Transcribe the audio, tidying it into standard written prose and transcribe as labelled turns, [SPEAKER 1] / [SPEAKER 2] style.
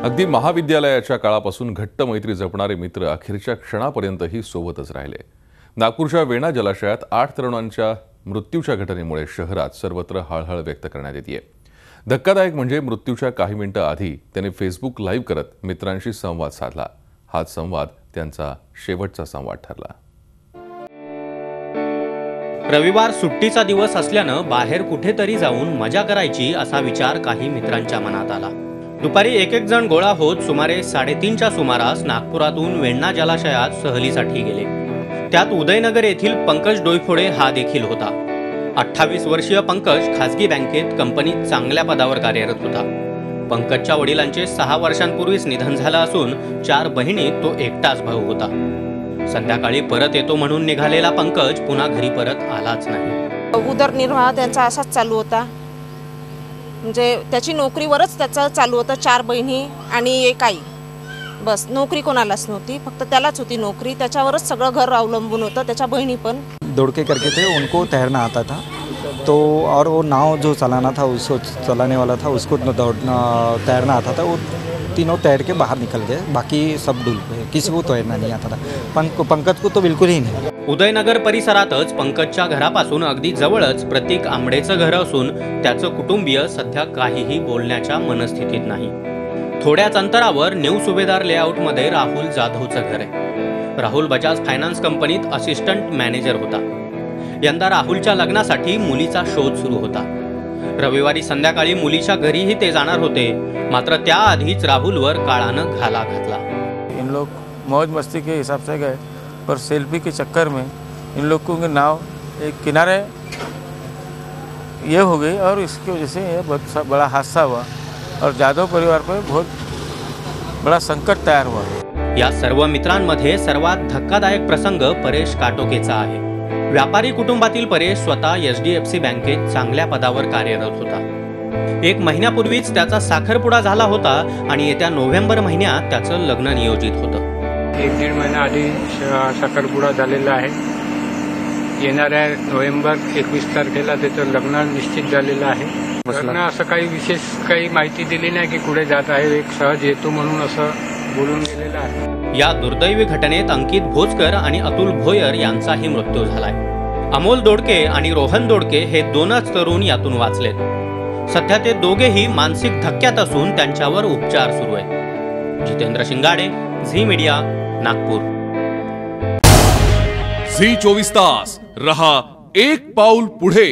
[SPEAKER 1] अगदी महाविद्यालयाच्या काळापासून घट्ट मैत्री जपणारे मित्र अखेरच्या क्षणापर्यंतही सोबतच राहिले। नागपूरच्या वेणा जलाशयात 8 तरुणांच्या मृत्यूच्या घटनेमुळे शहरात सर्वत्र हळहळ व्यक्त करण्यात येते। धक्कादायक म्हणजे मृत्यूच्या काही मिनिटं आधी त्यांनी फेसबुक लाईव्ह करत मित्रांशी संवाद साधला। हाच संवाद त्यांचा शेवटचा संवाद ठरला।
[SPEAKER 2] रविवार सुट्टीचा दिवस असल्यानं बाहेर कुठेतरी जाऊन मजा करायची असा विचार काही मित्रांच्या मनात आला। दुपारी एक जण गोळा होत सुमारे 3:30च्या सुमारास नागपुरातून वेण्णा जलाशयात सहलीसाठी गेले। त्यात उदयनगर येथील पंकज डोईफोडे हा देखील होता। 28 वर्षीय पंकज खासगी बँकेत कंपनीत चांगल्या पदावर कार्यरत होता। पंकजच्या वडिलांचे 6 वर्षांपूर्वीच निधन झालं असून 4 बहिणीत तो एकटाच भाऊ होता। संध्याकाळी परत येतो म्हणून निघालेला पंकज पुन्हा घरी परत आलाच नाही।
[SPEAKER 3] उदरनिर्वाह त्यांचा असाच चालू होता, म्हणजे त्याची नोकरीवरच त्याचं चालू होतं। 4 बहिणी आणि एक आई, बस नोकरी कोणालाच नव्हती, फक्त त्यालाच होती नोकरी। त्याच्यावरच सगळं घर अवलंबून होतं। त्याच्या बहिणी पण
[SPEAKER 4] दौड़ के करके थे, उनको तैरना आता था तो, और वो नाव जो चलाना था उसको चलाने वाला था, उसको तैरना आता था। वो तीनों तैर के बाहर निकल गए, बाकी सब डूब गए, किसी को तैरना नहीं आता था। पंकज को तो बिल्कुल ही नहीं।
[SPEAKER 2] उदयनगर परिसरातच पंकजच्या घरापासून अगदी जवळच प्रतीक आंबडेचं घर असून त्याचं कुटुंबीय सध्या काहीही बोलण्याच्या मनस्थितीत नाही। थोड्याच अंतरावर न्यू सुभेदार लेआउटमध्ये राहुल जाधवचं घर आहे। राहुल बजाज फायनान्स कंपनीत असिस्टंट मॅनेजर होता। यंदा राहुलच्या लग्नासाठी मुलीचा शोध सुरू होता। रविवारी संध्याकाळी मुलीच्या घरीही ते जाणार होते, मात्र त्याआधीच राहुलवर काळानं घाला घातला।
[SPEAKER 5] इन लोग मौज मस्ती के हिसाब से गए, पर सेल्फी के चक्कर में इन लोगों की नाव एक किनारे ये हो गई और इसकी वजह से ये बहुत बड़ा हादसा हुआ और जाधव परिवार पर बहुत बड़ा संकट तैयार हुआ।
[SPEAKER 2] या सर्व मित्रांमध्ये सर्वात धक्कादायक प्रसंग परेश काटोकेचा आहे। व्यापारी कुटुंबातील परेश स्वतः HDFC बँकेत चांगल्या पदावर कार्यरत होता। 1 महिन्यापूर्वीच त्याचा साखरपुडा झाला होता आणि येत्या नोव्हेंबर महिन्यात त्याचं लग्न नियोजित होतं।
[SPEAKER 6] 1-1.5 महिना आधी साखरपुडा झालेला आहे। येणाऱ्या नोव्हेंबर 21 तारखेला त्याचं लग्न निश्चित झालेलं आहे। लग्न असं काही विशेष काही माहिती दिली नाही की कुठे जात आहे, एक सहज येतो म्हणून असं बोलून गेलेलं आहे।
[SPEAKER 2] या दुर्दैवी घटनेत अंकित भोजकर आणि अतुल भोयर यांचाही मृत्यू झालाय। अमोल दोडके आणि रोहन दोडके हे 2च तरुण यातून वाचलेत। सध्या ते दोघेही मानसिक धक्क्यात असून त्यांच्यावर उपचार सुरू आहेत। जितेंद्र शिंगाडे, झी मीडिया, नागपूर।
[SPEAKER 7] झी 24 तास रहा एक पाऊल पुढे।